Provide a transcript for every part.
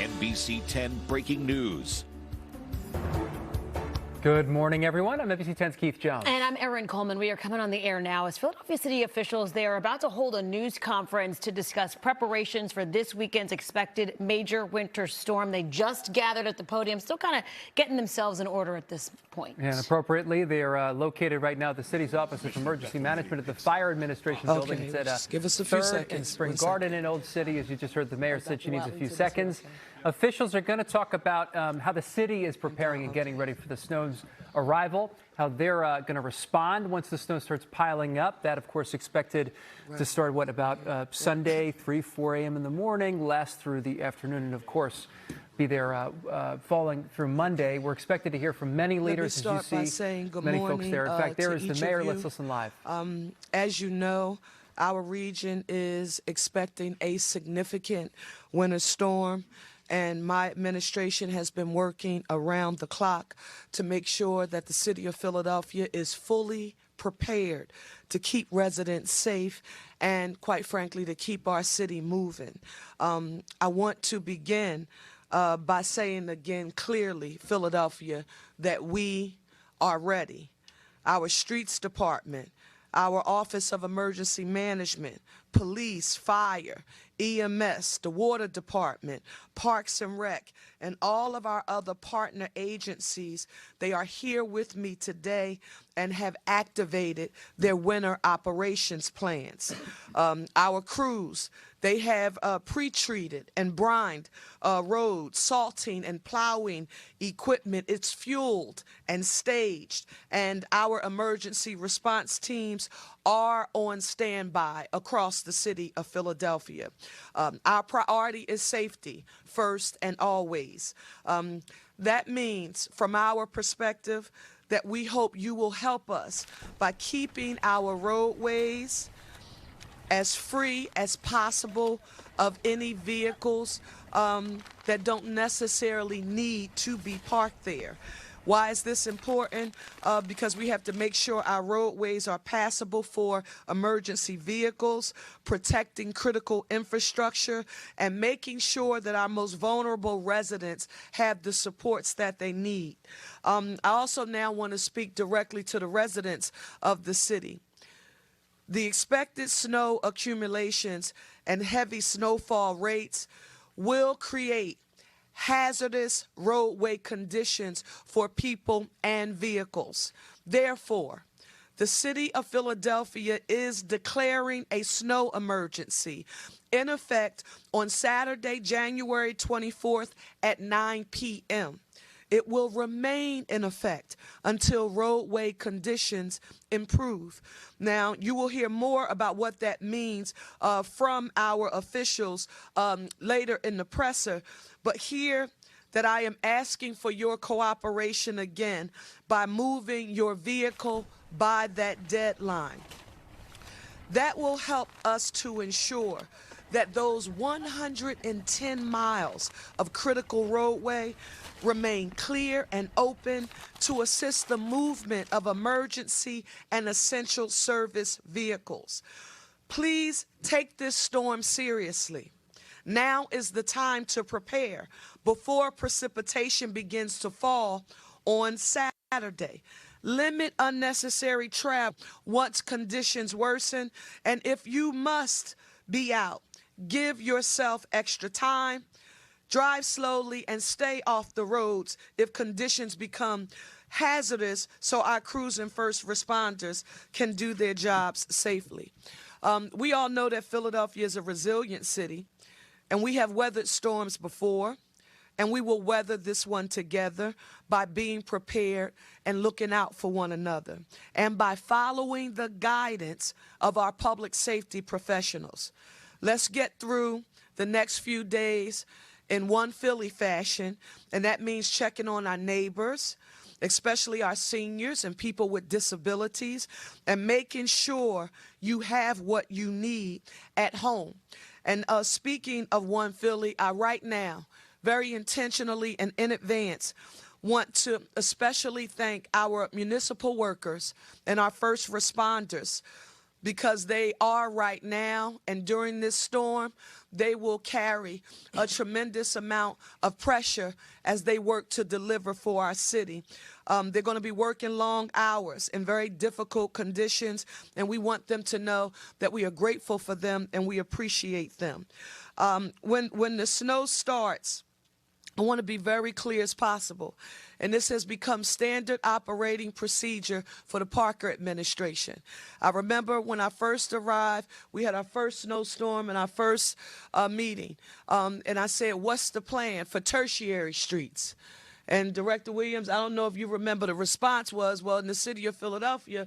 NBC 10 Breaking News. Good morning, everyone. I'm NBC 10's Keith Jones. And I'm Erin Coleman. We are coming on the air now as Philadelphia city officials, they are about to hold a news conference to discuss preparations for this weekend's expected major winter storm. They just gathered at the podium, still kind of getting themselves in order at this point. And appropriately, they are located right now at the city's Office of Emergency Management at the Fire Administration building. It's at just give us a few seconds. And Spring Garden in Old City. As you just heard, the mayor said she needs a few seconds. Officials are going to talk about how the city is preparing and getting ready for the snow's arrival, how they're going to respond once the snow starts piling up. That, of course, expected to start, about Sunday, 4 a.m. in the morning, last through the afternoon, and, of course, be there falling through Monday. We're expected to hear from many leaders, as you see, many folks there. In fact, there is the mayor. Let's listen live. As you know, our region is expecting a significant winter storm. And my administration has been working around the clock to make sure that the city of Philadelphia is fully prepared to keep residents safe and, quite frankly, to keep our city moving. I want to begin by saying again clearly, Philadelphia, that we are ready. Our streets department, our Office of Emergency Management, police, fire, EMS, the water department, Parks and Rec, and all of our other partner agencies, they are here with me today and have activated their winter operations plans. Our crews, they have pre-treated and brined roads, salting and plowing equipment. It's fueled and staged, and our emergency response teams are on standby across the city of Philadelphia. Our priority is safety first and always. That means, from our perspective, that we hope you will help us by keeping our roadways as free as possible of any vehicles that don't necessarily need to be parked there. Why is this important? Because we have to make sure our roadways are passable for emergency vehicles, protecting critical infrastructure, and making sure that our most vulnerable residents have the supports that they need. I also now want to speak directly to the residents of the city. The expected snow accumulations and heavy snowfall rates will create hazardous roadway conditions for people and vehicles. Therefore, the city of Philadelphia is declaring a snow emergency in effect on Saturday, January 24th at 9 p.m. It will remain in effect until roadway conditions improve. Now, you will hear more about what that means from our officials later in the presser, but here that I am asking for your cooperation again by moving your vehicle by that deadline. That will help us to ensure that those 110 miles of critical roadway remain clear and open to assist the movement of emergency and essential service vehicles. Please take this storm seriously. Now is the time to prepare before precipitation begins to fall on Saturday. Limit unnecessary travel once conditions worsen, and if you must be out, give yourself extra time. Drive slowly and stay off the roads if conditions become hazardous so our crews and first responders can do their jobs safely. We all know that Philadelphia is a resilient city, and we have weathered storms before, and we will weather this one together by being prepared and looking out for one another, and by following the guidance of our public safety professionals. Let's get through the next few days in one Philly fashion, and that means checking on our neighbors, especially our seniors and people with disabilities, and making sure you have what you need at home. And speaking of one Philly, I right now, very intentionally and in advance, want to especially thank our municipal workers and our first responders. because they are right now, and during this storm, they will carry a tremendous amount of pressure as they work to deliver for our city. They're going to be working long hours in very difficult conditions, and we want them to know that we are grateful for them and we appreciate them. When the snow starts, I want to be very clear as possible, and this has become standard operating procedure for the Parker administration. I remember when I first arrived, we had our first snowstorm and our first meeting, and I said, what's the plan for tertiary streets? And Director Williams, I don't know if you remember, the response was, well, in the city of Philadelphia,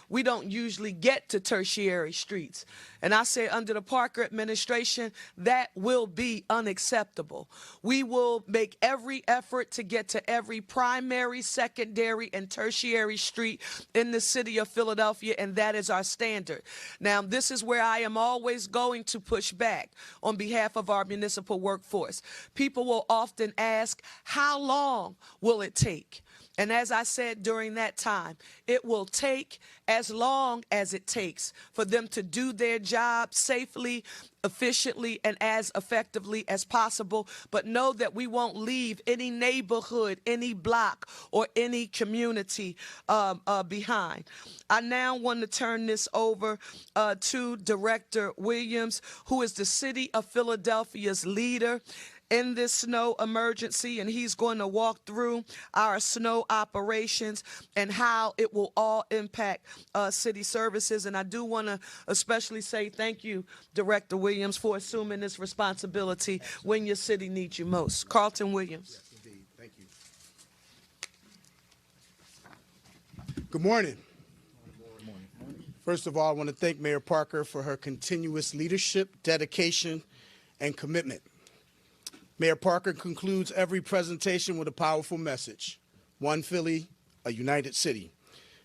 we don't usually get to tertiary streets. And I say under the Parker administration, that will be unacceptable. We will make every effort to get to every primary, secondary, and tertiary street in the city of Philadelphia, and that is our standard. Now, this is where I am always going to push back on behalf of our municipal workforce. People will often ask, how long will it take? And as I said during that time, it will take as long as it takes for them to do their job safely, efficiently, and as effectively as possible. But know that we won't leave any neighborhood, any block, or any community behind. I now want to turn this over to Director Williams, who is the City of Philadelphia's leader in this snow emergency, and he's going to walk through our snow operations and how it will all impact city services. And I do want to especially say thank you, Director Williams, for assuming this responsibility when your city needs you most. Carlton Williams. Yes, indeed. Thank you. Good morning. First of all, I want to thank Mayor Parker for her continuous leadership, dedication, and commitment. Mayor Parker concludes every presentation with a powerful message: one Philly, a united city.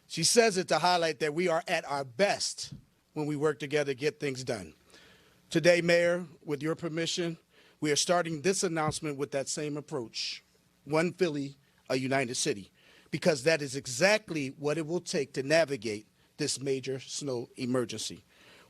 She says it to highlight that we are at our best when we work together to get things done. Today, Mayor, with your permission, we are starting this announcement with that same approach: one Philly, a united city, because that is exactly what it will take to navigate this major snow emergency.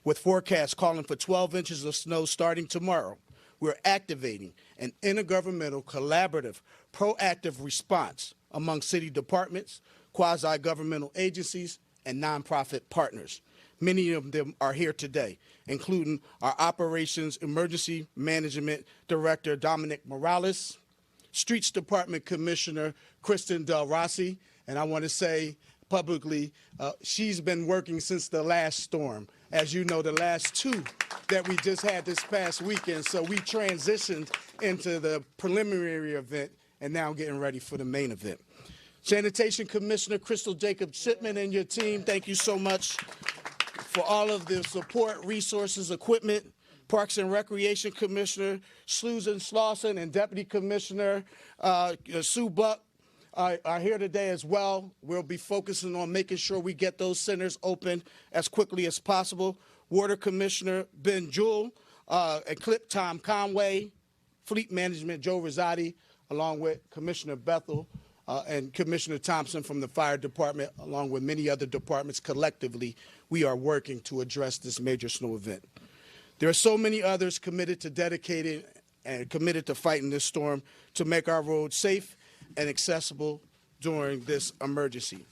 With forecasts calling for 12 inches of snow starting tomorrow, we're activating an intergovernmental, collaborative, proactive response among city departments, quasi-governmental agencies, and nonprofit partners. Many of them are here today, including our Operations Emergency Management Director, Dominic Morales, Streets Department Commissioner, Kristen Del Rossi, and I want to say publicly, she's been working since the last storm. As you know, the last two that we just had this past weekend. So we transitioned into the preliminary event and now getting ready for the main event. Sanitation Commissioner Crystal Jacob Shipman and your team, thank you so much for all of the support, resources, equipment. Parks and Recreation Commissioner Susan Slauson and Deputy Commissioner Sue Buck are here today as well. We'll be focusing on making sure we get those centers open as quickly as possible. Water Commissioner Ben Jewell, Clip Tom Conway, Fleet Management Joe Rosati, along with Commissioner Bethel and Commissioner Thompson from the Fire Department, along with many other departments. Collectively, we are working to address this major snow event. There are so many others committed to dedicating and committed to fighting this storm to make our roads safe and accessible during this emergency.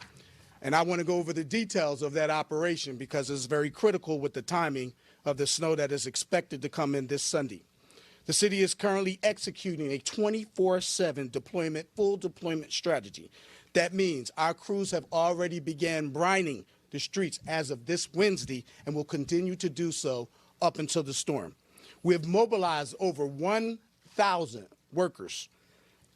And I want to go over the details of that operation because it's very critical with the timing of the snow that is expected to come in this Sunday. The city is currently executing a 24/7 deployment, full deployment strategy. That means our crews have already began brining the streets as of this Wednesday and will continue to do so up until the storm. We have mobilized over 1,000 workers,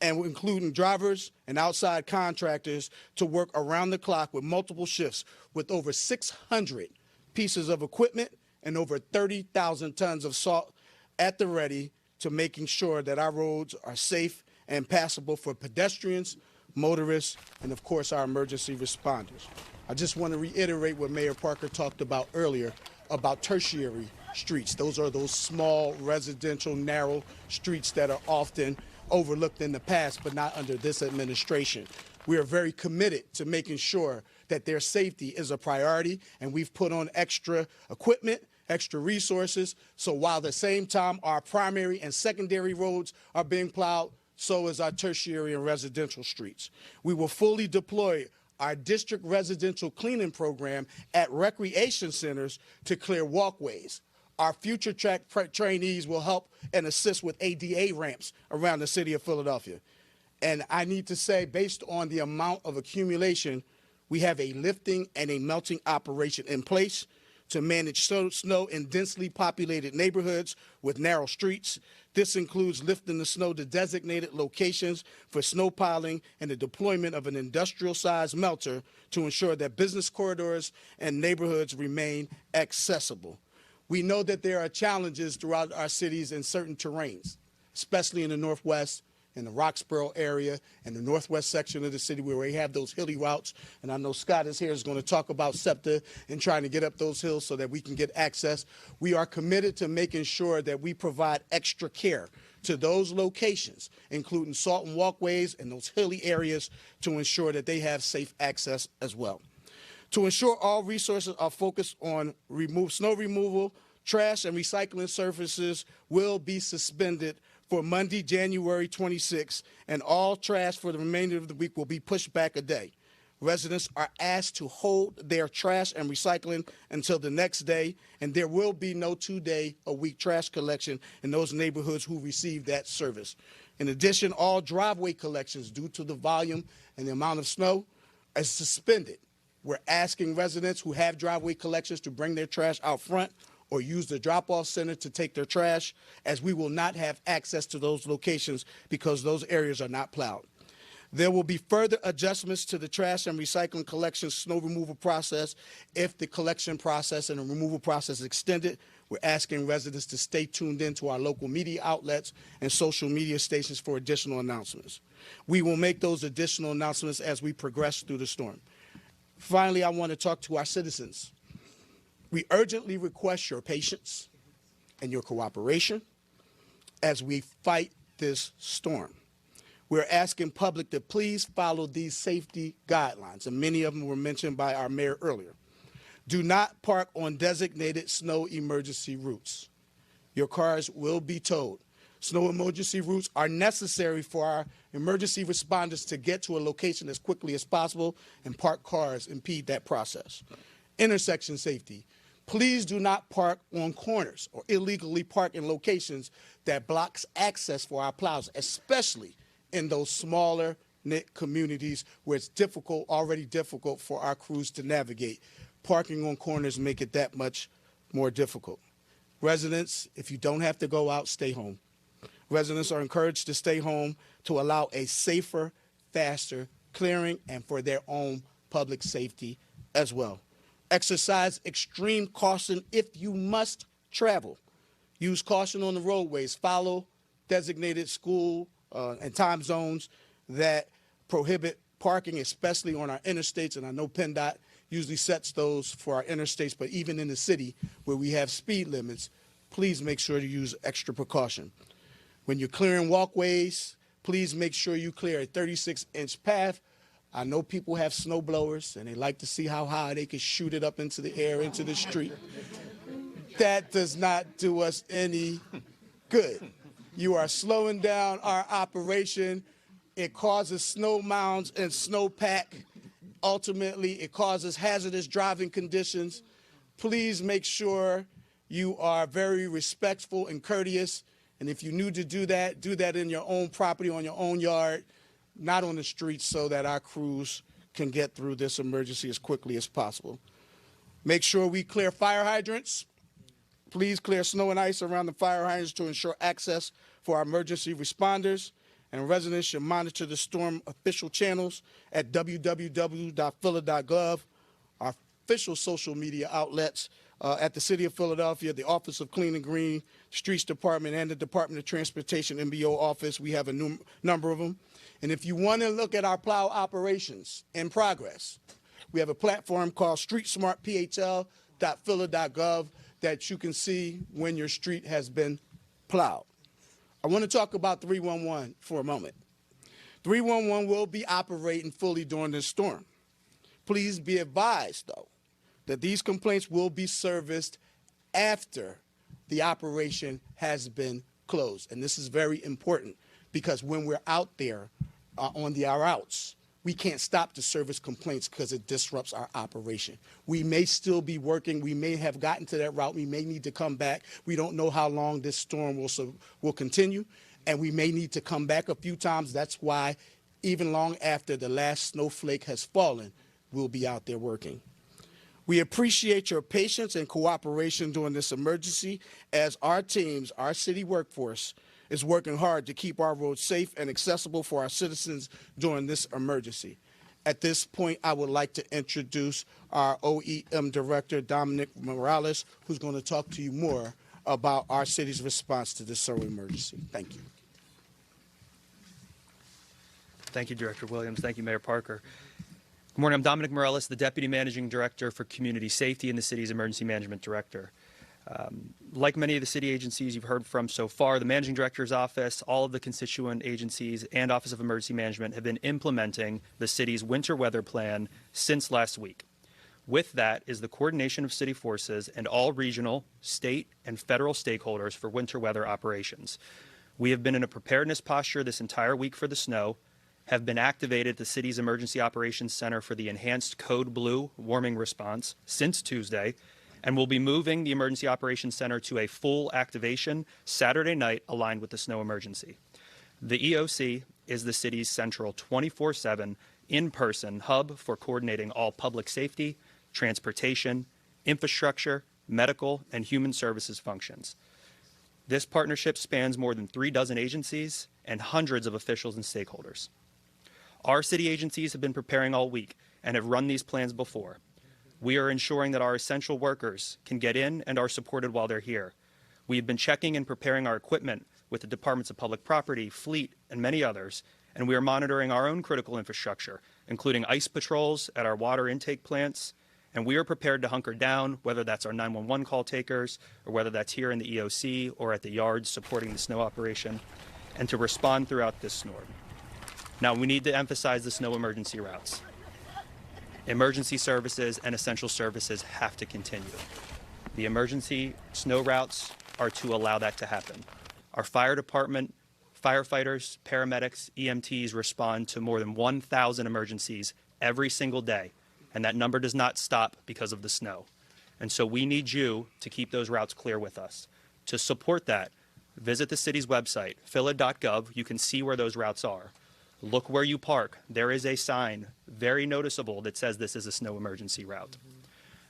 and including drivers and outside contractors, to work around the clock with multiple shifts with over 600 pieces of equipment and over 30,000 tons of salt at the ready to making sure that our roads are safe and passable for pedestrians, motorists, and of course our emergency responders. I just want to reiterate what Mayor Parker talked about earlier about tertiary streets. Those are those small residential narrow streets that are often overlooked in the past, but not under this administration. We are very committed to making sure that their safety is a priority, and we've put on extra equipment, extra resources. So while at the same time our primary and secondary roads are being plowed, so is our tertiary and residential streets. We will fully deploy our district residential cleaning program at recreation centers to clear walkways. Our future track trainees will help and assist with ADA ramps around the city of Philadelphia. And I need to say, based on the amount of accumulation, we have a lifting and a melting operation in place to manage snow in densely populated neighborhoods with narrow streets. This includes lifting the snow to designated locations for snow piling and the deployment of an industrial-sized melter to ensure that business corridors and neighborhoods remain accessible. We know that there are challenges throughout our cities in certain terrains, especially in the Northwest, in the Roxborough area, and the northwest section of the city where we have those hilly routes. And I know Scott is here is going to talk about SEPTA and trying to get up those hills so that we can get access. We are committed to making sure that we provide extra care to those locations, including salt and walkways and those hilly areas, to ensure that they have safe access as well. To ensure all resources are focused on snow removal, trash and recycling services will be suspended for Monday, January 26th, and all trash for the remainder of the week will be pushed back a day. Residents are asked to hold their trash and recycling until the next day, and there will be no 2-day-a-week trash collection in those neighborhoods who receive that service. In addition, all driveway collections due to the volume and the amount of snow is suspended. We're asking residents who have driveway collections to bring their trash out front or use the drop-off center to take their trash, as we will not have access to those locations because those areas are not plowed. There will be further adjustments to the trash and recycling collection snow removal process. If the collection process and the removal process is extended, we're asking residents to stay tuned in to our local media outlets and social media stations for additional announcements. We will make those additional announcements as we progress through the storm. Finally, I want to talk to our citizens. We urgently request your patience and your cooperation as we fight this storm. We're asking public to please follow these safety guidelines, and many of them were mentioned by our mayor earlier. Do not park on designated snow emergency routes. Your cars will be towed. Snow emergency routes are necessary for our emergency responders to get to a location as quickly as possible, and parked cars impede that process. Intersection safety. Please do not park on corners or illegally park in locations that blocks access for our plows, especially in those smaller knit communities where it's already difficult for our crews to navigate. Parking on corners make it that much more difficult. Residents, if you don't have to go out, stay home. Residents are encouraged to stay home to allow a safer, faster clearing and for their own public safety as well. Exercise extreme caution if you must travel. Use caution on the roadways. Follow designated school and time zones that prohibit parking, especially on our interstates. And I know PennDOT usually sets those for our interstates, but even in the city where we have speed limits, please make sure to use extra precaution. When you're clearing walkways, please make sure you clear a 36-inch path. I know people have snow blowers and they like to see how high they can shoot it up into the air, into the street. That does not do us any good. You are slowing down our operation. It causes snow mounds and snowpack. Ultimately, it causes hazardous driving conditions. Please make sure you are very respectful and courteous. And if you need to do that in your own property, on your own yard, not on the streets, so that our crews can get through this emergency as quickly as possible. Make sure we clear fire hydrants. Please clear snow and ice around the fire hydrants to ensure access for our emergency responders. And residents should monitor the storm official channels at www.phila.gov, our official social media outlets, at the City of Philadelphia, the Office of Clean and Green, Streets Department, and the Department of Transportation MBO office. We have a number of them. And if you want to look at our plow operations in progress, we have a platform called streetsmartphl.phila.gov that you can see when your street has been plowed. I want to talk about 311 for a moment. 311 will be operating fully during this storm. Please be advised, though, that these complaints will be serviced after the operation has been closed. And this is very important because when we're out there on our routes, we can't stop to service complaints because it disrupts our operation. We may still be working. We may have gotten to that route. We may need to come back. We don't know how long this storm will continue, and we may need to come back a few times. That's why even long after the last snowflake has fallen, we'll be out there working. We appreciate your patience and cooperation during this emergency as our teams, our city workforce, is working hard to keep our roads safe and accessible for our citizens during this emergency. At this point, I would like to introduce our OEM Director, Dominic Morales, who's going to talk to you more about our city's response to this snow emergency. Thank you. Thank you, Director Williams. Thank you, Mayor Parker. Good morning. I'm Dominic Morales, the Deputy Managing Director for Community Safety and the city's Emergency Management Director. Like many of the city agencies you've heard from so far, the Managing Director's Office, all of the constituent agencies, and Office of Emergency Management have been implementing the city's winter weather plan since last week. With that is the coordination of city forces and all regional, state, and federal stakeholders for winter weather operations. We have been in a preparedness posture this entire week for the snow, have been activated at the city's Emergency Operations Center for the Enhanced Code Blue warming response since Tuesday, and will be moving the Emergency Operations Center to a full activation Saturday night aligned with the snow emergency. The EOC is the city's central 24/7 in-person hub for coordinating all public safety, transportation, infrastructure, medical, and human services functions. This partnership spans more than 36 agencies and hundreds of officials and stakeholders. Our city agencies have been preparing all week and have run these plans before. We are ensuring that our essential workers can get in and are supported while they're here. We have been checking and preparing our equipment with the Departments of Public Property, Fleet, and many others, and we are monitoring our own critical infrastructure, including ice patrols at our water intake plants, and we are prepared to hunker down, whether that's our 911 call takers, or whether that's here in the EOC or at the yards supporting the snow operation, and to respond throughout this storm. Now, we need to emphasize the snow emergency routes. Emergency services and essential services have to continue. The emergency snow routes are to allow that to happen. Our fire department, firefighters, paramedics, EMTs respond to more than 1,000 emergencies every single day, and that number does not stop because of the snow. And so we need you to keep those routes clear with us. To support that, visit the city's website, phila.gov. You can see where those routes are. Look where you park. There is a sign, very noticeable, that says this is a snow emergency route.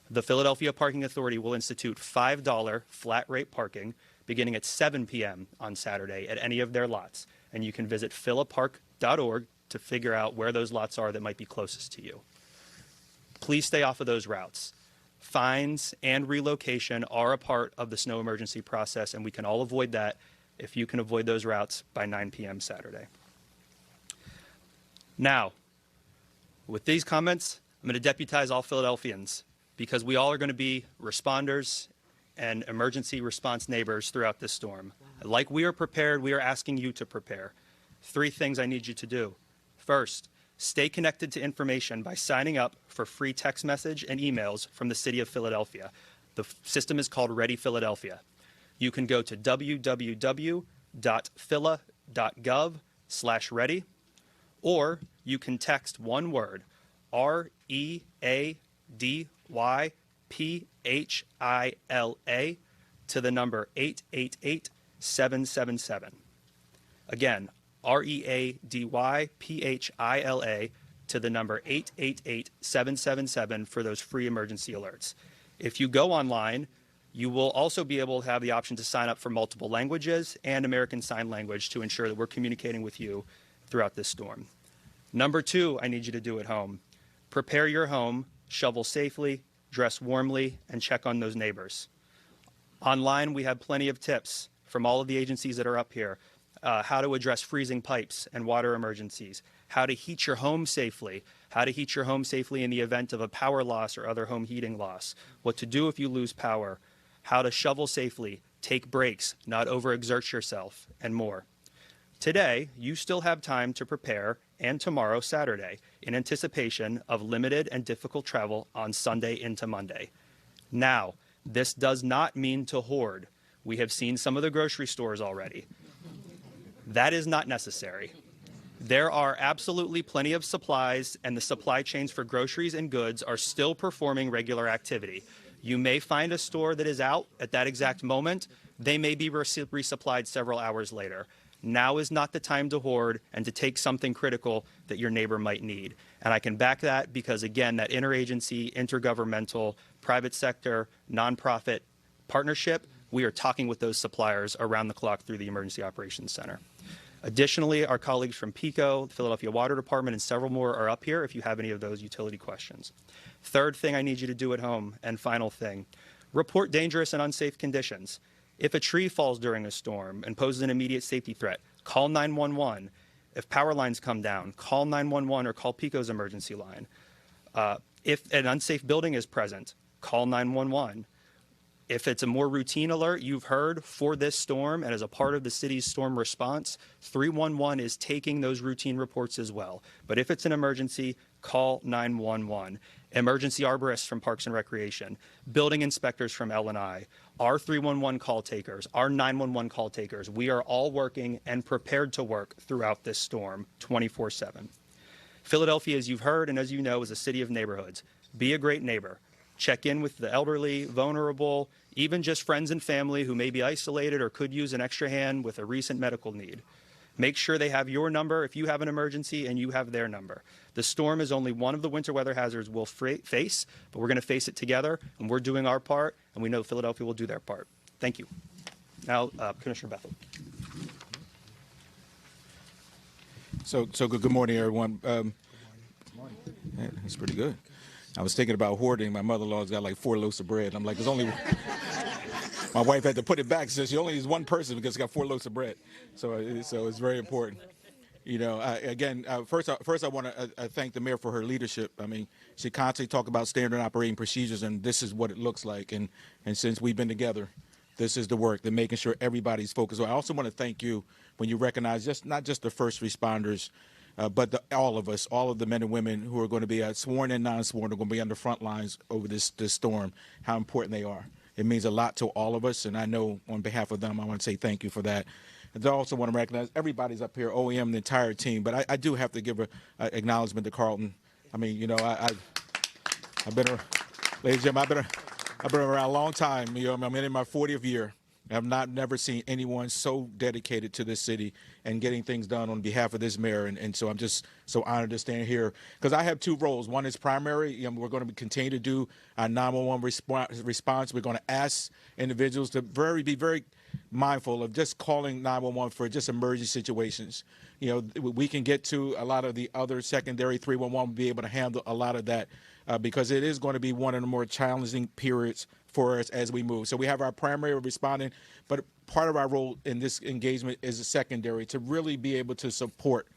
The Philadelphia Parking Authority will institute $5 flat rate parking beginning at 7 p.m. on Saturday at any of their lots. And you can visit philapark.org to figure out where those lots are that might be closest to you. Please stay off of those routes. Fines and relocation are a part of the snow emergency process, and we can all avoid that if you can avoid those routes by 9 p.m. Saturday. Now, with these comments, I'm going to deputize all Philadelphians because we all are going to be responders and emergency response neighbors throughout this storm. Like we are prepared, we are asking you to prepare. 3 things I need you to do. First, stay connected to information by signing up for free text message and emails from the City of Philadelphia. The system is called Ready Philadelphia. You can go to www.phila.gov/ready, or you can text one word, READYPHILA, to the number 888-777. Again, READYPHILA to the number 888-777 for those free emergency alerts. If you go online, you will also be able to have the option to sign up for multiple languages and American Sign Language to ensure that we're communicating with you throughout this storm. Number 2, I need you to do at home. Prepare your home, shovel safely, dress warmly, and check on those neighbors. Online, we have plenty of tips from all of the agencies that are up here. How to address freezing pipes and water emergencies, how to heat your home safely, how to heat your home safely in the event of a power loss or other home heating loss, what to do if you lose power, how to shovel safely, take breaks, not overexert yourself, and more. Today, you still have time to prepare, and tomorrow, Saturday, in anticipation of limited and difficult travel on Sunday into Monday. Now, this does not mean to hoard. We have seen some of the grocery stores already. That is not necessary. There are absolutely plenty of supplies, and the supply chains for groceries and goods are still performing regular activity. You may find a store that is out at that exact moment. They may be resupplied several hours later. Now is not the time to hoard and to take something critical that your neighbor might need. And I can back that because, again, that interagency, intergovernmental, private sector, nonprofit partnership, we are talking with those suppliers around the clock through the Emergency Operations Center. Additionally, our colleagues from PECO, the Philadelphia Water Department, and several more are up here if you have any of those utility questions. Third thing I need you to do at home, and final thing, report dangerous and unsafe conditions. If a tree falls during a storm and poses an immediate safety threat, call 911. If power lines come down, call 911 or call PECO's emergency line. If an unsafe building is present, call 911. If it's a more routine alert you've heard for this storm and as a part of the city's storm response, 311 is taking those routine reports as well. But if it's an emergency, call 911. Emergency arborists from Parks and Recreation, building inspectors from L&I, our 311 call takers, our 911 call takers, we are all working and prepared to work throughout this storm 24/7. Philadelphia, as you've heard and as you know, is a city of neighborhoods. Be a great neighbor. Check in with the elderly, vulnerable, even just friends and family who may be isolated or could use an extra hand with a recent medical need. Make sure they have your number if you have an emergency and you have their number. The storm is only one of the winter weather hazards we'll face, but we're going to face it together, and we're doing our part, and we know Philadelphia will do their part. Thank you. Now, Commissioner Bethel. So good morning, everyone. Yeah, that's pretty good. I was thinking about hoarding. My mother-in-law's got like 4 loaves of bread. I'm like, there's only. My wife had to put it back. She only is one person because she got 4 loaves of bread. So it's very important. You know, first I want to thank the mayor for her leadership. I mean, she constantly talked about standard operating procedures, and this is what it looks like. And since we've been together, this is the work. They're making sure everybody's focused. I also want to thank you when you recognize not just the first responders, but all of us, all of the men and women who are going to be sworn and non-sworn, are going to be on the front lines over this storm, how important they are. It means a lot to all of us, and I know on behalf of them, I want to say thank you for that. And I also want to recognize everybody's up here, OEM, the entire team, but I do have to give an acknowledgement to Carlton. I mean, you know, I've been, ladies and gentlemen, I've been around a long time. You know, I'm in my 40th year. I've never seen anyone so dedicated to this city and getting things done on behalf of this mayor. And so I'm just so honored to stand here because I have 2 roles. One is primary. You know, we're going to continue to do our 911 response. We're going to ask individuals to be very mindful of just calling 911 for just emergency situations. You know, we can get to a lot of the other secondary 311, be able to handle a lot of that because it is going to be one of the more challenging periods for us as we move. So we have our primary responding, but part of our role in this engagement is a secondary to really be able to support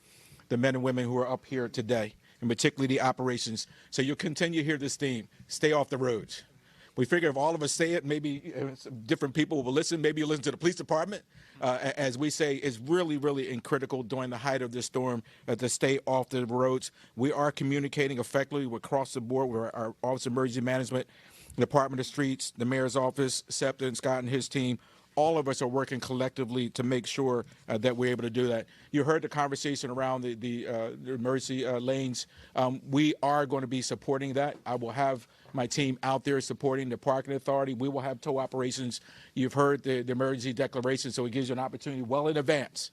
the men and women who are up here today, and particularly the operations. So you'll continue to hear this theme, stay off the roads. We figure if all of us say it, maybe different people will listen. Maybe you'll listen to the police department. As we say, it's really, really critical during the height of this storm to stay off the roads. We are communicating effectively across the board with our Office of Emergency Management, Department of Streets, the Mayor's Office, SEPTA, and Scott and his team. All of us are working collectively to make sure that we're able to do that. You heard the conversation around the emergency lanes. We are going to be supporting that. I will have my team out there supporting the parking authority. We will have tow operations. You've heard the emergency declaration, so it gives you an opportunity well in advance.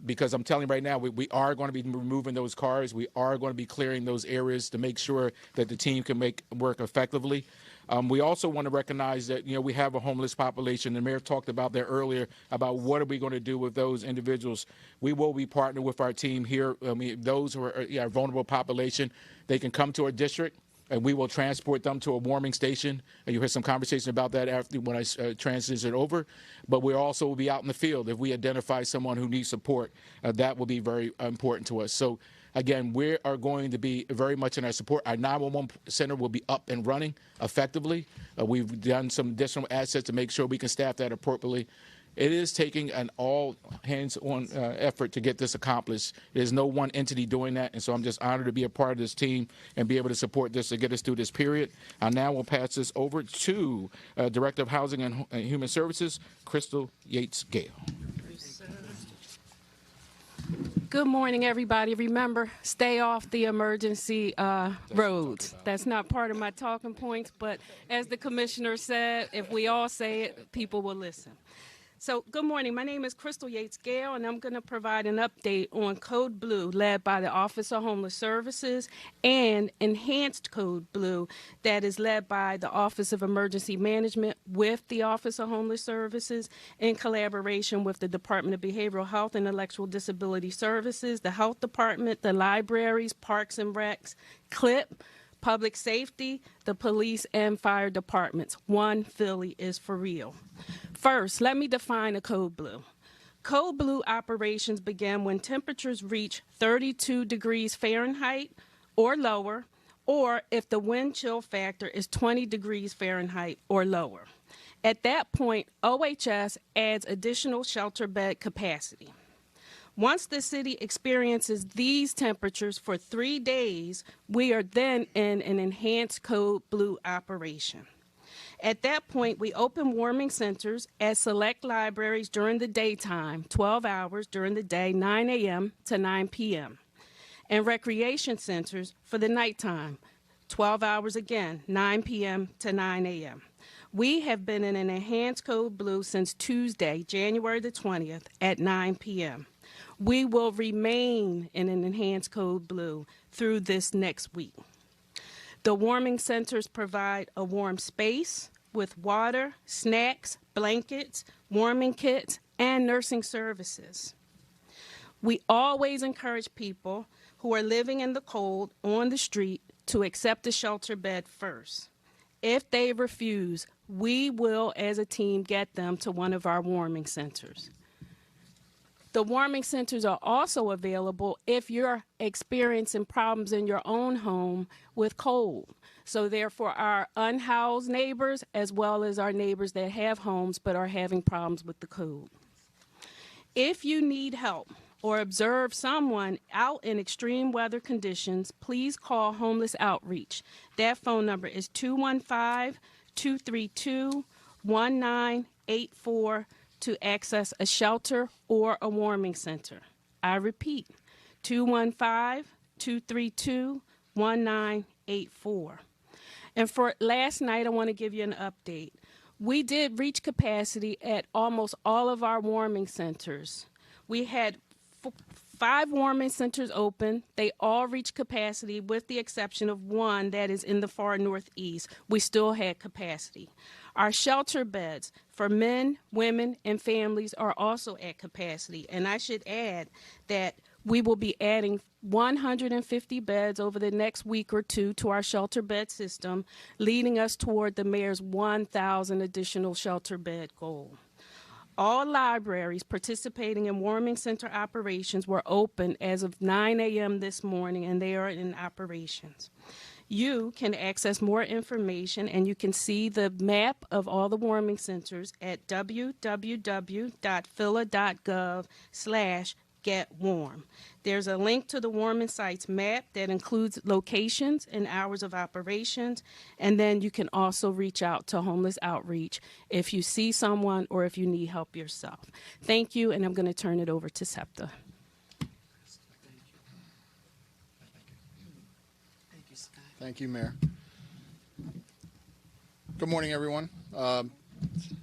Because I'm telling you right now, we are going to be removing those cars. We are going to be clearing those areas to make sure that the team can work effectively. We also want to recognize that, you know, we have a homeless population. The mayor talked about that earlier, about what are we going to do with those individuals. We will be partnering with our team here. I mean, those who are a vulnerable population, they can come to our district, and we will transport them to a warming station. And you heard some conversation about that after when I transition over. But we also will be out in the field if we identify someone who needs support. That will be very important to us. So, again, we are going to be very much in our support. Our 911 center will be up and running effectively. We've done some additional assets to make sure we can staff that appropriately. it is taking an all-hands-on effort to get this accomplished. There's no one entity doing that, and so I'm just honored to be a part of this team and be able to support this to get us through this period. I now will pass this over to Director of Housing and Human Services, Crystal Yates-Gale. Good morning, everybody. Remember, stay off the emergency roads. That's not part of my talking points, but as the commissioner said, if we all say it, people will listen. So, good morning. My name is Crystal Yates-Gale, and I'm going to provide an update on Code Blue, led by the Office of Homeless Services, and Enhanced Code Blue, that is led by the Office of Emergency Management with the Office of Homeless Services, in collaboration with the Department of Behavioral Health and Intellectual Disability Services, the Health Department, the libraries, Parks and Recs, CLIP, Public Safety, the police, and fire departments. One Philly is for real. First, let me define a Code Blue. Code Blue operations begin when temperatures reach 32 degrees Fahrenheit or lower, or if the wind chill factor is 20 degrees Fahrenheit or lower. At that point, OHS adds additional shelter bed capacity. Once the city experiences these temperatures for 3 days, we are then in an Enhanced Code Blue operation. At that point, we open warming centers at select libraries during the daytime, 12 hours during the day, 9 a.m. to 9 p.m., and recreation centers for the nighttime, 12 hours again, 9 p.m. to 9 a.m. We have been in an Enhanced Code Blue since Tuesday, January the 20th at 9 p.m. We will remain in an Enhanced Code Blue through this next week. The warming centers provide a warm space with water, snacks, blankets, warming kits, and nursing services. We always encourage people who are living in the cold on the street to accept a shelter bed first. If they refuse, we will, as a team, get them to one of our warming centers. The warming centers are also available if you're experiencing problems in your own home with cold. So therefore, our unhoused neighbors, as well as our neighbors that have homes but are having problems with the cold. If you need help or observe someone out in extreme weather conditions, please call Homeless Outreach. That phone number is 215-232-1984 to access a shelter or a warming center. I repeat, 215-232-1984. And for last night, I want to give you an update. We did reach capacity at almost all of our warming centers. We had 5 warming centers open. They all reached capacity with the exception of one that is in the far northeast. We still had capacity. Our shelter beds for men, women, and families are also at capacity. And I should add that we will be adding 150 beds over the next week or two to our shelter bed system, leading us toward the mayor's 1,000 additional shelter bed goal. All libraries participating in warming center operations were open as of 9 a.m. this morning, and they are in operations. You can access more information, and you can see the map of all the warming centers at www.phila.gov/getwarm. There's a link to the warming sites map that includes locations and hours of operations, and then you can also reach out to Homeless Outreach if you see someone or if you need help yourself. Thank you, and I'm going to turn it over to SEPTA. Thank you, Mayor. Good morning, everyone.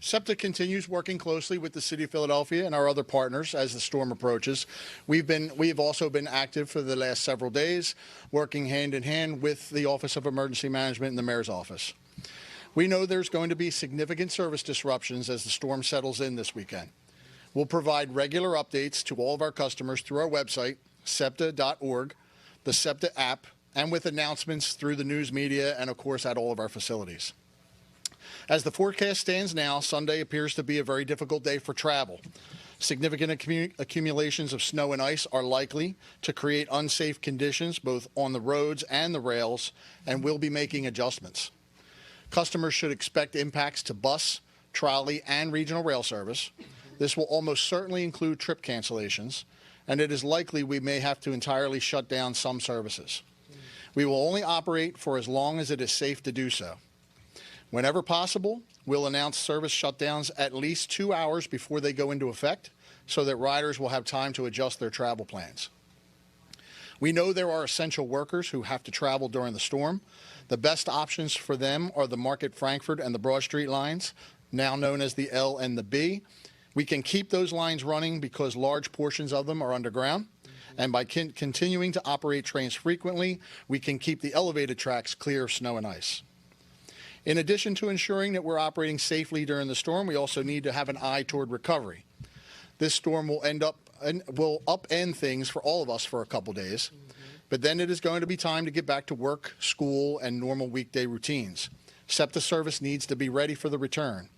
SEPTA continues working closely with the City of Philadelphia and our other partners as the storm approaches. We've also been active for the last several days, working hand in hand with the Office of Emergency Management and the Mayor's office. We know there's going to be significant service disruptions as the storm settles in this weekend. We'll provide regular updates to all of our customers through our website, SEPTA.org, the SEPTA app, and with announcements through the news media and, of course, at all of our facilities. As the forecast stands now, Sunday appears to be a very difficult day for travel. Significant accumulations of snow and ice are likely to create unsafe conditions both on the roads and the rails, and we'll be making adjustments. Customers should expect impacts to bus, trolley, and regional rail service. This will almost certainly include trip cancellations, and it is likely we may have to entirely shut down some services. We will only operate for as long as it is safe to do so. Whenever possible, we'll announce service shutdowns at least 2 hours before they go into effect so that riders will have time to adjust their travel plans. We know there are essential workers who have to travel during the storm. The best options for them are the Market Frankford and the Broad Street lines, now known as the L and the B. We can keep those lines running because large portions of them are underground. And by continuing to operate trains frequently, we can keep the elevated tracks clear of snow and ice. In addition to ensuring that we're operating safely during the storm, we also need to have an eye toward recovery. This storm will upend things for all of us for a couple days, but then it is going to be time to get back to work, school, and normal weekday routines. SEPTA service needs to be ready for the return.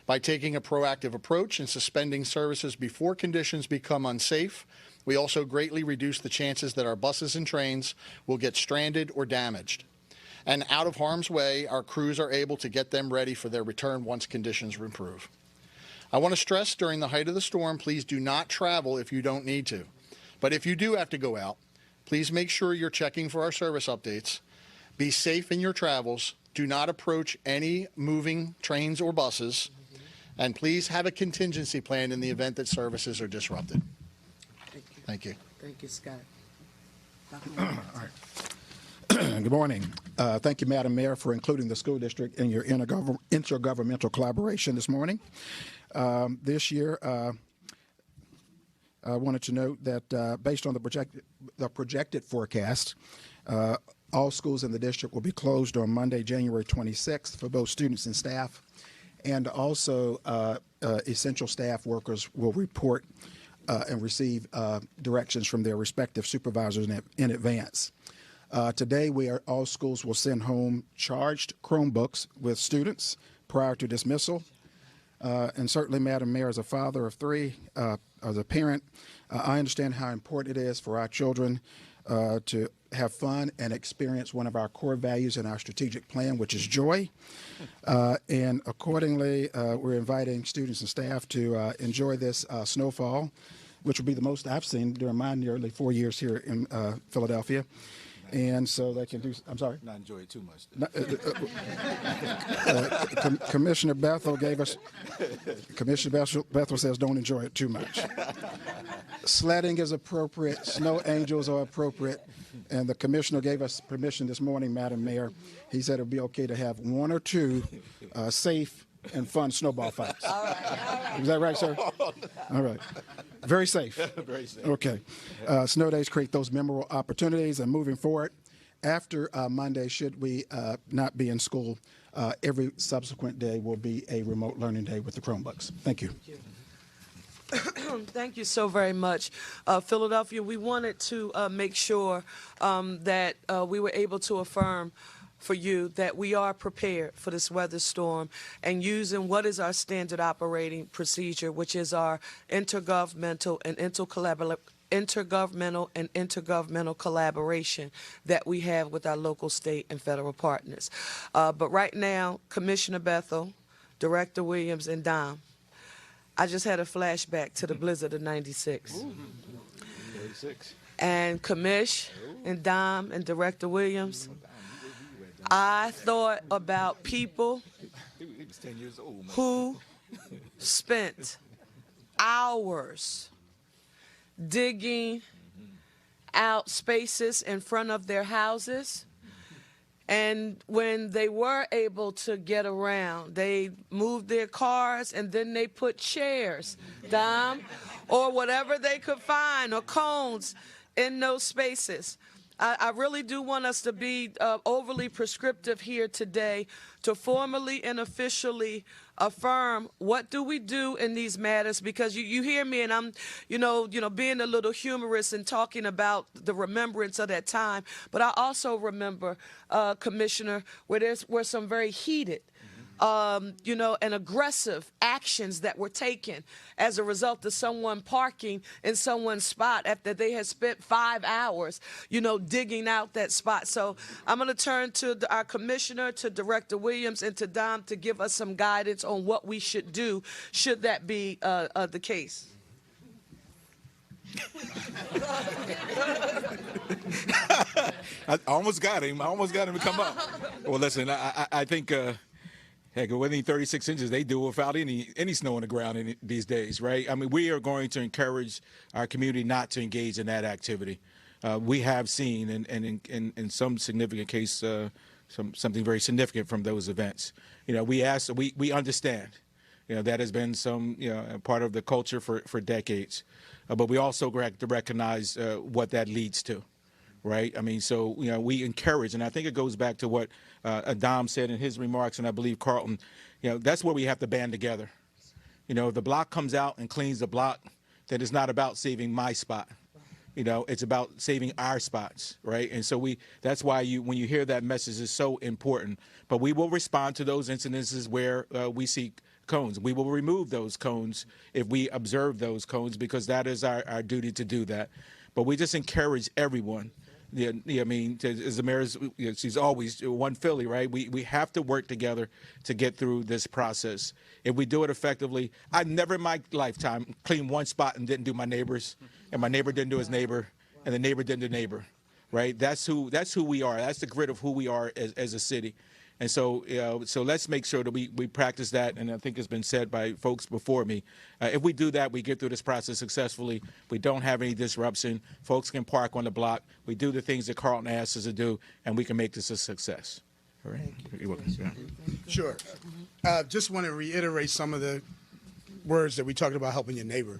By taking a proactive approach and suspending services before conditions become unsafe, we also greatly reduce the chances that our buses and trains will get stranded or damaged. And out of harm's way, our crews are able to get them ready for their return once conditions improve. I want to stress during the height of the storm, please do not travel if you don't need to. But if you do have to go out, please make sure you're checking for our service updates. Be safe in your travels. Do not approach any moving trains or buses. And please have a contingency plan in the event that services are disrupted. Thank you. Thank you, Scott. All right. Good morning. Thank you, Madam Mayor, for including the school district in your intergovernmental collaboration this morning. This year, I wanted to note that based on the projected forecast, all schools in the district will be closed on Monday, January 26th for both students and staff, and also essential staff workers will report and receive directions from their respective supervisors in advance. Today, all schools will send home charged Chromebooks with students prior to dismissal. And certainly, Madam Mayor, as a father of three, as a parent, I understand how important it is for our children to have fun and experience one of our core values in our strategic plan, which is joy. And accordingly, we're inviting students and staff to enjoy this snowfall, which will be the most I've seen during my nearly 4 years here in Philadelphia. And so they can do. I'm sorry. Not enjoy it too much. Commissioner Bethel gave us. Commissioner Bethel says don't enjoy it too much. Sledding is appropriate. Snow angels are appropriate, and the commissioner gave us permission this morning, Madam Mayor. He said it'd be okay to have 1 or 2 safe and fun snowball fights. All right. Is that right, sir? All right. Very safe. Very safe. Okay. Snow days create those memorable opportunities, and moving forward, after Monday, should we not be in school, every subsequent day will be a remote learning day with the Chromebooks. Thank you. Thank you so very much. Philadelphia, we wanted to make sure that we were able to affirm for you that we are prepared for this weather storm and using what is our standard operating procedure, which is our intergovernmental and intergovernmental collaboration that we have with our local, state, and federal partners. But right now, Commissioner Bethel, Director Williams, and Dom, I just had a flashback to the blizzard of '96. Ooh. 36. And Commish and Dom and Director Williams, I thought about people who spent hours digging out spaces in front of their houses. And when they were able to get around, they moved their cars and then they put chairs, Dom, or whatever they could find, or cones in those spaces. I really do want us to be overly prescriptive here today to formally and officially affirm what do we do in these matters, because you hear me and I'm, being a little humorous and talking about the remembrance of that time. But I also remember, Commissioner, where there were some very heated and aggressive actions that were taken as a result of someone parking in someone's spot after they had spent 5 hours, digging out that spot. So I'm going to turn to our commissioner, to Director Williams, and to Dom to give us some guidance on what we should do should that be the case. I almost got him to come up. Well, listen, I think, heck, within 36 inches, they do without any snow on the ground these days, right? I mean, we are going to encourage our community not to engage in that activity. We have seen, and in some significant case, something very significant from those events. We understand. That has been some, part of the culture for decades. But we also have to recognize what that leads to, right? I mean, so, we encourage, and I think it goes back to what Adam said in his remarks, and I believe Carlton, that's where we have to band together. If the block comes out and cleans the block, then it's not about saving my spot. It's about saving our spots, right? And so that's why when you hear that message is so important. But we will respond to those incidences where we see cones. We will remove those cones if we observe those cones, because that is our duty to do that. But we just encourage everyone. As the mayor, she's always one Philly, right? We have to work together to get through this process. If we do it effectively, I never in my lifetime cleaned one spot and didn't do my neighbors, and my neighbor didn't do his neighbor, and the neighbor didn't do neighbor, right? That's who we are. That's the grit of who we are as a city. And so, so let's make sure that we practice that, and I think it's been said by folks before me. If we do that, we get through this process successfully. We don't have any disruption. Folks can park on the block. We do the things that Carlton asked us to do, and we can make this a success. All right? You're welcome. Yeah. Sure. Just want to reiterate some of the words that we talked about helping your neighbor.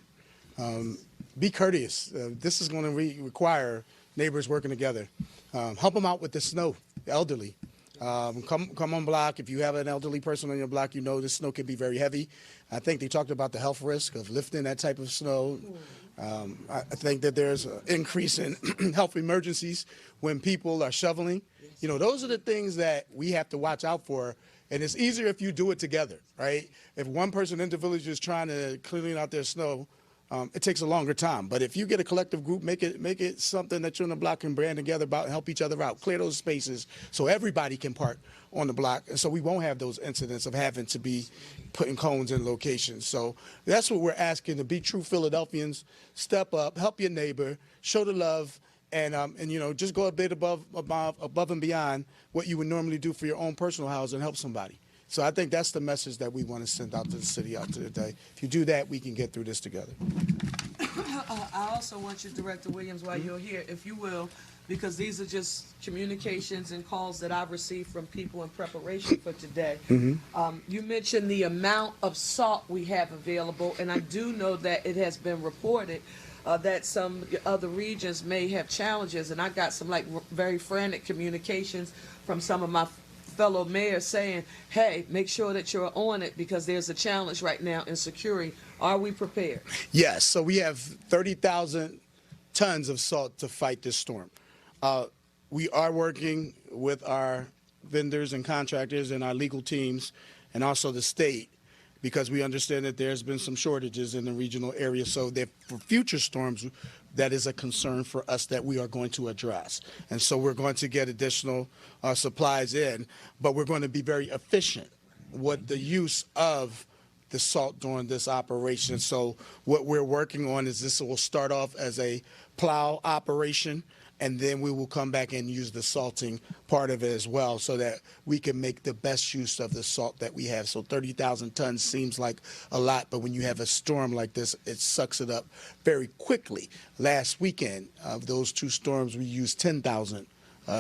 Be courteous. This is going to require neighbors working together. Help them out with the snow, the elderly. Come on block. If you have an elderly person on your block, the snow can be very heavy. I think they talked about the health risk of lifting that type of snow. I think that there's an increase in health emergencies when people are shoveling. Those are the things that we have to watch out for. And it's easier if you do it together, right? If one person in the village is trying to clean out their snow, it takes a longer time. But if you get a collective group, make it something that you on the block can band together about and help each other out. Clear those spaces so everybody can park on the block. And so we won't have those incidents of having to be putting cones in locations. So that's what we're asking, to be true Philadelphians. Step up, help your neighbor, show the love, and just go a bit above and beyond what you would normally do for your own personal house and help somebody. So I think that's the message that we want to send out to the city out to today. If you do that, we can get through this together. I also want you, Director Williams, while you're here, if you will, because these are just communications and calls that I've received from people in preparation for today. You mentioned the amount of salt we have available, and I do know that it has been reported that some other regions may have challenges, and I got some very frantic communications from some of my fellow mayors saying, hey, make sure that you're on it because there's a challenge right now in securing. Are we prepared? Yes. So we have 30,000 tons of salt to fight this storm. We are working with our vendors and contractors and our legal teams and also the state, because we understand that there's been some shortages in the regional area. So that for future storms, that is a concern for us that we are going to address. And so we're going to get additional supplies in, but we're going to be very efficient with the use of the salt during this operation. So what we're working on is this will start off as a plow operation, and then we will come back and use the salting part of it as well so that we can make the best use of the salt that we have. So 30,000 tons seems like a lot, but when you have a storm like this, it sucks it up very quickly. Last weekend, of those two storms, we used 10,000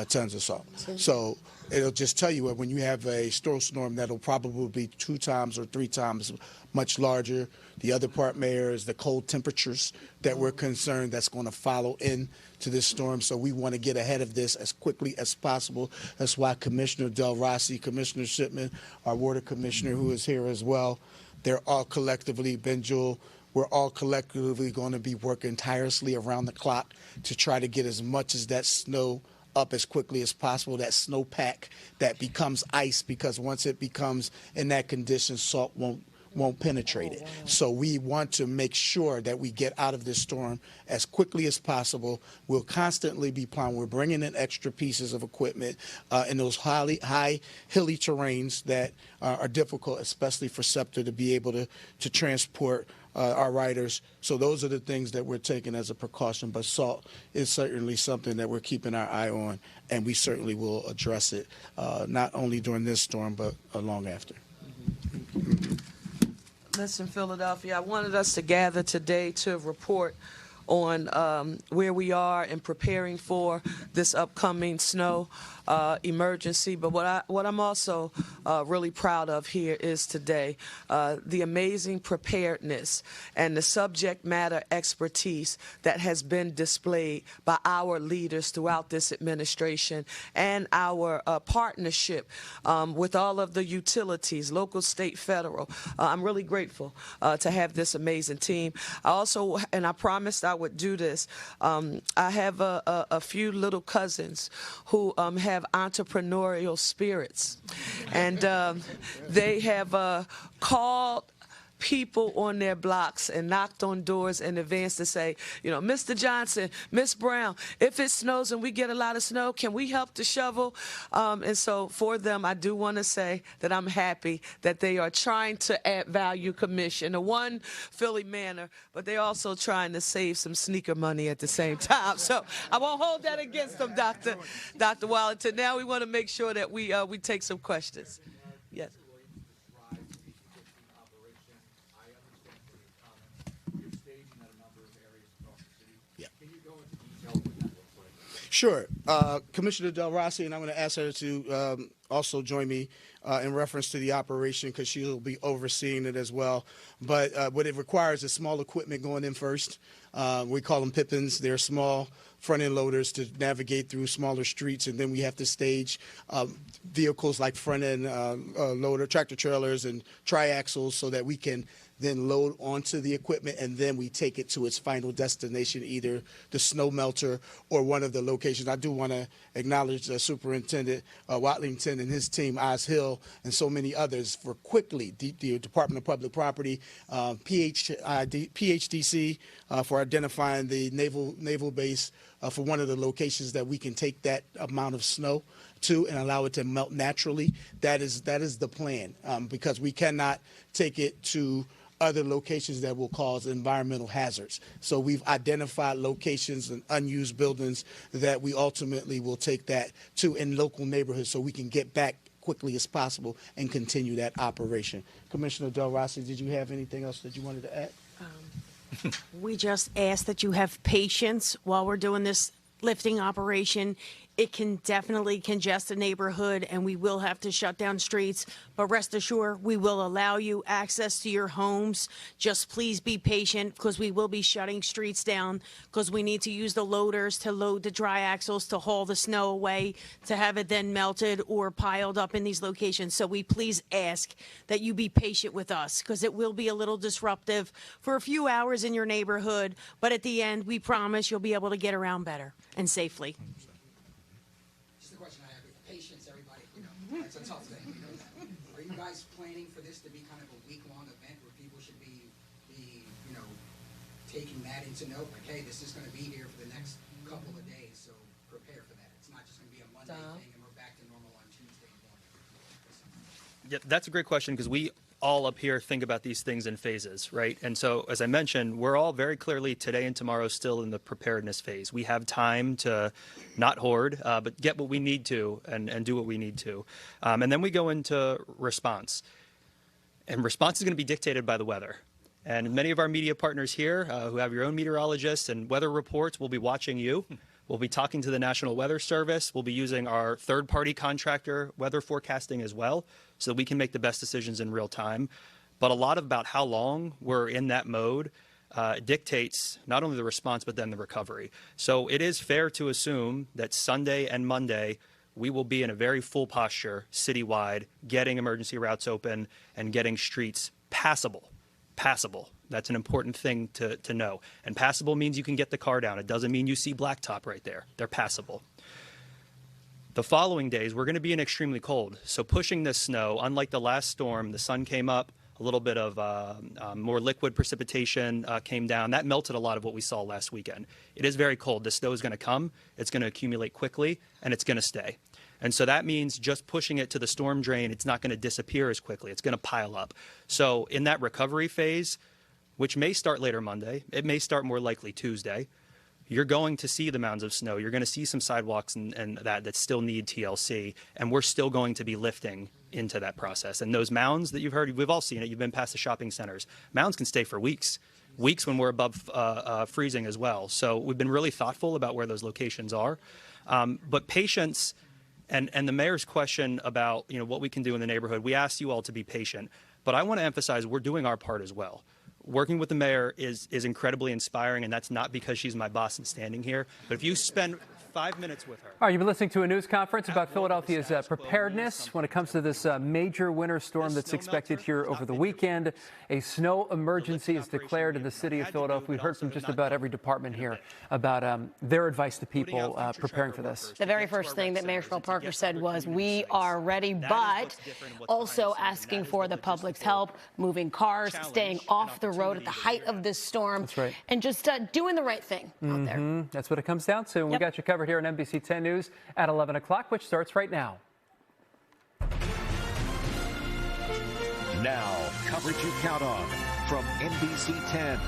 tons of salt. So it'll just tell you when you have a storm that'll probably be 2 times or 3 times much larger. The other part, Mayor, is the cold temperatures that we're concerned that's going to follow in to this storm. So we want to get ahead of this as quickly as possible. That's why Commissioner Del Rossi, Commissioner Shipman, our water commissioner who is here as well, they're all collectively, Ben Jewell, we're all collectively going to be working tirelessly around the clock to try to get as much as that snow up as quickly as possible, that snowpack that becomes ice, because once it becomes in that condition, salt won't penetrate it. So we want to make sure that we get out of this storm as quickly as possible. We'll constantly be plowing. We're bringing in extra pieces of equipment in those high hilly terrains that are difficult, especially for SEPTA to be able to transport our riders. So those are the things that we're taking as a precaution. But salt is certainly something that we're keeping our eye on, and we certainly will address it not only during this storm, but long after. Listen, Philadelphia, I wanted us to gather today to report on where we are in preparing for this upcoming snow emergency. But what I'm also really proud of here is today the amazing preparedness and the subject matter expertise that has been displayed by our leaders throughout this administration, and our partnership with all of the utilities, local, state, federal. I'm really grateful to have this amazing team. I also, and I promised I would do this, I have a few little cousins who have entrepreneurial spirits, and they have called people on their blocks and knocked on doors in advance to say, you know, Mr. Johnson, Miss Brown, if it snows and we get a lot of snow, can we help to shovel? And so for them, I do want to say that I'm happy that they are trying to add value commission in one Philly manner, but they're also trying to save some sneaker money at the same time. So I won't hold that against them, Dr. Wallington. Now we want to make sure that we take some questions. Yes. Sure. Commissioner Del Rossi, and I'm going to ask her to also join me in reference to the operation, because she'll be overseeing it as well. But what it requires is small equipment going in first. We call them Pippins. They're small front-end loaders to navigate through smaller streets, and then we have to stage vehicles like front-end loader, tractor trailers, and triaxles, so that we can then load onto the equipment, and then we take it to its final destination, either the snow melter or one of the locations. I do want to acknowledge Superintendent Watlington and his team, Oz Hill, and so many others for quickly, the Department of Public Property, PHDC for identifying the naval base for one of the locations that we can take that amount of snow to and allow it to melt naturally. That is the plan, because we cannot take it to other locations that will cause environmental hazards. So we've identified locations and unused buildings that we ultimately will take that to in local neighborhoods, so we can get back quickly as possible and continue that operation. Commissioner Del Rossi, did you have anything else that you wanted to add? We just ask that you have patience while we're doing this lifting operation. It can definitely congest a neighborhood, and we will have to shut down streets, but rest assured we will allow you access to your homes. Just please be patient, because we will be shutting streets down, because we need to use the loaders to load the dry axles to haul the snow away, to have it then melted or piled up in these locations. So we please ask that you be patient with us, because it will be a little disruptive for a few hours in your neighborhood, but at the end we promise you'll be able to get around better and safely. It's a tough thing. Are you guys planning for this to be kind of a week-long event where people should be taking that into note? Like, hey, this is going to be here for the next couple of days, so prepare for that. It's not just going to be a Monday thing and we're back to normal on Tuesday morning. Yeah, that's a great question, because we all up here think about these things in phases, right? And so, as I mentioned, we're all very clearly today and tomorrow still in the preparedness phase. We have time to not hoard, but get what we need to and do what we need to. And then we go into response. And response is going to be dictated by the weather. And many of our media partners here who have your own meteorologists and weather reports will be watching you. We'll be talking to the National Weather Service. We'll be using our third-party contractor weather forecasting as well, so that we can make the best decisions in real time. But a lot about how long we're in that mode dictates not only the response, but then the recovery. So it is fair to assume that Sunday and Monday, we will be in a very full posture citywide, getting emergency routes open and getting streets passable. Passable. That's an important thing to know. And passable means you can get the car down. It doesn't mean you see blacktop right there. They're passable. The following days, we're going to be in extremely cold. So pushing this snow, unlike the last storm, the sun came up, a little bit of more liquid precipitation came down. That melted a lot of what we saw last weekend. It is very cold. The snow is going to come. It's going to accumulate quickly, and it's going to stay. And so that means just pushing it to the storm drain, it's not going to disappear as quickly. It's going to pile up. So in that recovery phase, which may start later Monday, it may start more likely Tuesday, you're going to see the mounds of snow. You're going to see some sidewalks and that still need TLC, and we're still going to be lifting into that process. And those mounds that you've heard, we've all seen it. You've been past the shopping centers. Mounds can stay for weeks when we're above freezing as well. So we've been really thoughtful about where those locations are. But patience and the mayor's question about what we can do in the neighborhood, we asked you all to be patient. But I want to emphasize we're doing our part as well. Working with the mayor is incredibly inspiring, and that's not because she's my boss and standing here. But if you spend 5 minutes with her. All right, you've been listening to a news conference about Philadelphia's preparedness when it comes to this major winter storm that's expected here over the weekend. A snow emergency is declared in the city of Philadelphia. We've heard from just about every department here about their advice to people preparing for this. The very first thing that Mayor Cherelle Parker said was, we are ready, but also asking for the public's help, moving cars, staying off the road at the height of this storm. That's right. And just doing the right thing out there. That's what it comes down to. We got you covered here on NBC 10 News at 11 o'clock, which starts right now. Now, coverage you count on from NBC 10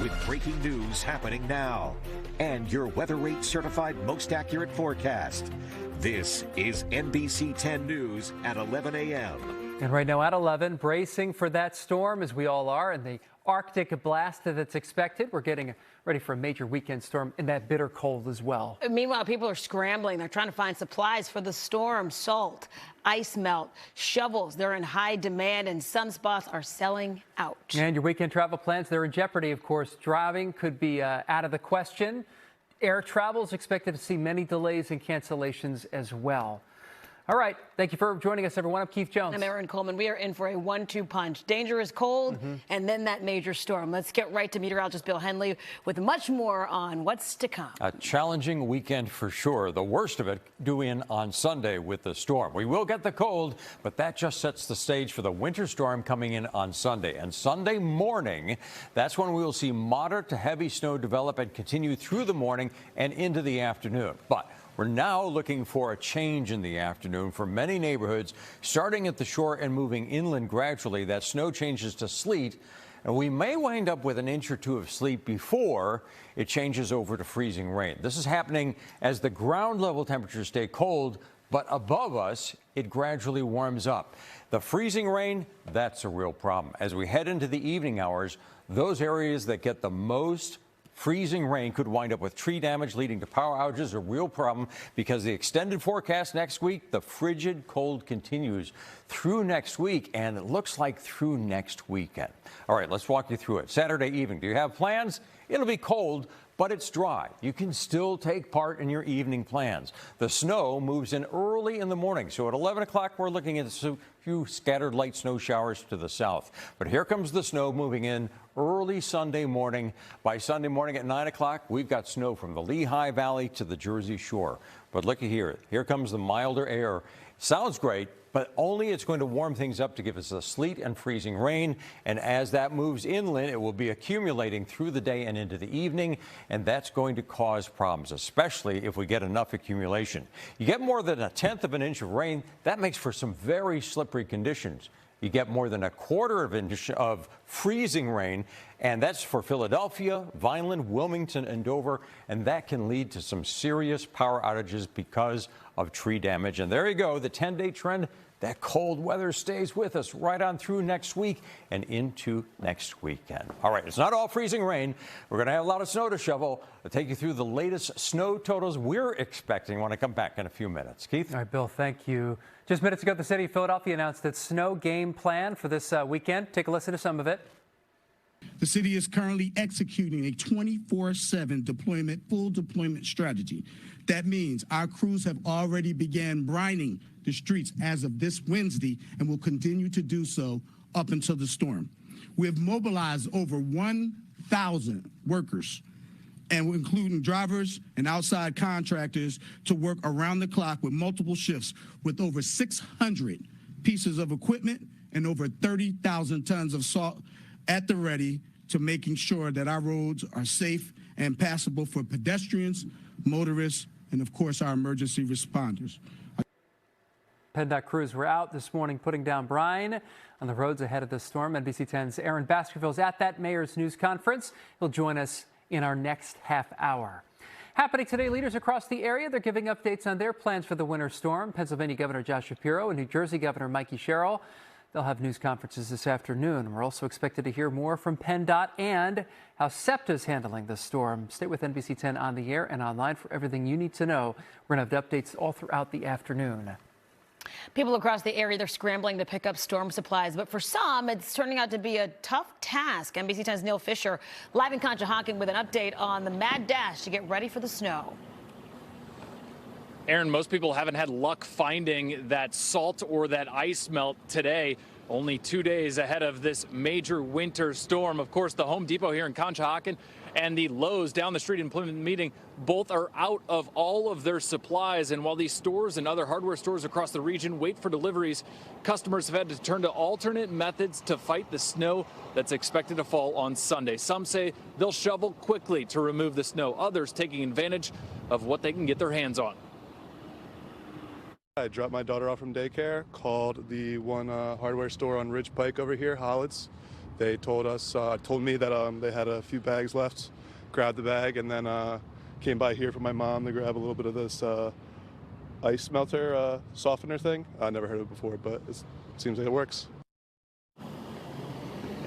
with breaking news happening now and your weather rate certified most accurate forecast. This is NBC 10 News at 11 a.m. And right now at 11, bracing for that storm, as we all are, and the Arctic blast that's expected. We're getting ready for a major weekend storm in that bitter cold as well. Meanwhile, people are scrambling. They're trying to find supplies for the storm: salt, ice melt, shovels. They're in high demand, and some spots are selling out. And your weekend travel plans, they're in jeopardy, of course. Driving could be out of the question. Air travel is expected to see many delays and cancellations as well. All right. Thank you for joining us, everyone. I'm Keith Jones. I'm Erin Coleman. We are in for a 1-2 punch. Dangerous cold, and then that major storm. Let's get right to meteorologist Bill Henley with much more on what's to come. A challenging weekend for sure. The worst of it due in on Sunday with the storm. We will get the cold, but that just sets the stage for the winter storm coming in on Sunday. And Sunday morning, that's when we will see moderate to heavy snow develop and continue through the morning and into the afternoon. But we're now looking for a change in the afternoon for many neighborhoods, starting at the shore and moving inland gradually. That snow changes to sleet, and we may wind up with an inch or two of sleet before it changes over to freezing rain. This is happening as the ground level temperatures stay cold, but above us, it gradually warms up. The freezing rain, that's a real problem. As we head into the evening hours, those areas that get the most freezing rain could wind up with tree damage leading to power outages, a real problem because the extended forecast next week, the frigid cold continues through next week, and it looks like through next weekend. All right, let's walk you through it. Saturday evening, do you have plans? It'll be cold, but it's dry. You can still take part in your evening plans. The snow moves in early in the morning, so at 11 o'clock, we're looking at a few scattered light snow showers to the south. But here comes the snow moving in early Sunday morning. By Sunday morning at 9 o'clock, we've got snow from the Lehigh Valley to the Jersey Shore. But looky here. Here comes the milder air. Sounds great, but only it's going to warm things up to give us a sleet and freezing rain. And as that moves inland, it will be accumulating through the day and into the evening, and that's going to cause problems, especially if we get enough accumulation. You get more than 1/10 of an inch of rain, that makes for some very slippery conditions. You get more than 1/4 of an inch of freezing rain, and that's for Philadelphia, Vineland, Wilmington, and Dover, and that can lead to some serious power outages because of tree damage. And there you go, the 10-day trend. That cold weather stays with us right on through next week and into next weekend. All right, it's not all freezing rain. We're going to have a lot of snow to shovel. I'll take you through the latest snow totals we're expecting when I come back in a few minutes. Keith? All right, Bill, thank you. Just minutes ago, the city of Philadelphia announced its snow game plan for this weekend. Take a listen to some of it. The city is currently executing a 24/7 full deployment strategy. That means our crews have already began brining the streets as of this Wednesday and will continue to do so up until the storm. We have mobilized over 1,000 workers and including drivers and outside contractors to work around the clock with multiple shifts with over 600 pieces of equipment and over 30,000 tons of salt at the ready to making sure that our roads are safe and passable for pedestrians, motorists, and of course our emergency responders. PennDOT crews were out this morning putting down brine on the roads ahead of the storm. NBC 10's Aaron Baskerville's at that mayor's news conference. He'll join us in our next half hour. Happening today, leaders across the area, they're giving updates on their plans for the winter storm. Pennsylvania Governor Josh Shapiro and New Jersey Governor Mikey Sherrill, they'll have news conferences this afternoon. We're also expected to hear more from PennDOT and how SEPTA is handling the storm. Stay with NBC 10 on the air and online for everything you need to know. We're going to have updates all throughout the afternoon. People across the area, they're scrambling to pick up storm supplies, but for some, it's turning out to be a tough task. NBC 10's Neil Fisher live in Conshohocken with an update on the mad dash to get ready for the snow. Aaron, most people haven't had luck finding that salt or that ice melt today. Only 2 days ahead of this major winter storm. Of course, the Home Depot here in Conshohocken and the Lowe's down the street in Plymouth Meeting both are out of all of their supplies. And while these stores and other hardware stores across the region wait for deliveries, customers have had to turn to alternate methods to fight the snow that's expected to fall on Sunday. Some say they'll shovel quickly to remove the snow. Others taking advantage of what they can get their hands on. I dropped my daughter off from daycare, called the one hardware store on Ridge Pike over here, Hollids. They told me that they had a few bags left, grabbed the bag, and then came by here for my mom to grab a little bit of this ice melter softener thing. I never heard of it before, but it seems like it works.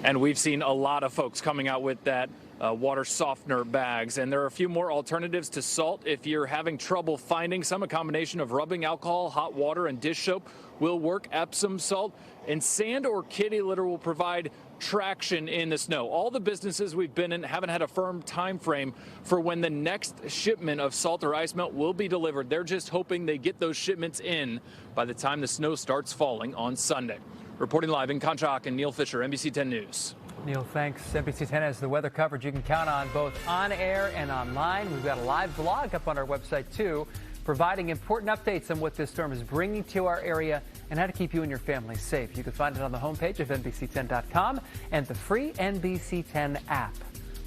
And we've seen a lot of folks coming out with that water softener bags. And there are a few more alternatives to salt. If you're having trouble finding some, a combination of rubbing alcohol, hot water, and dish soap will work. Epsom salt and sand or kitty litter will provide traction in the snow. All the businesses we've been in haven't had a firm time frame for when the next shipment of salt or ice melt will be delivered. They're just hoping they get those shipments in by the time the snow starts falling on Sunday. Reporting live in Conshohocken, Neil Fisher, NBC 10 News. Neil, thanks. NBC 10 has the weather coverage you can count on both on air and online. We've got a live blog up on our website, too, providing important updates on what this storm is bringing to our area and how to keep you and your family safe. You can find it on the homepage of NBC10.com and the free NBC 10 app.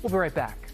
We'll be right back.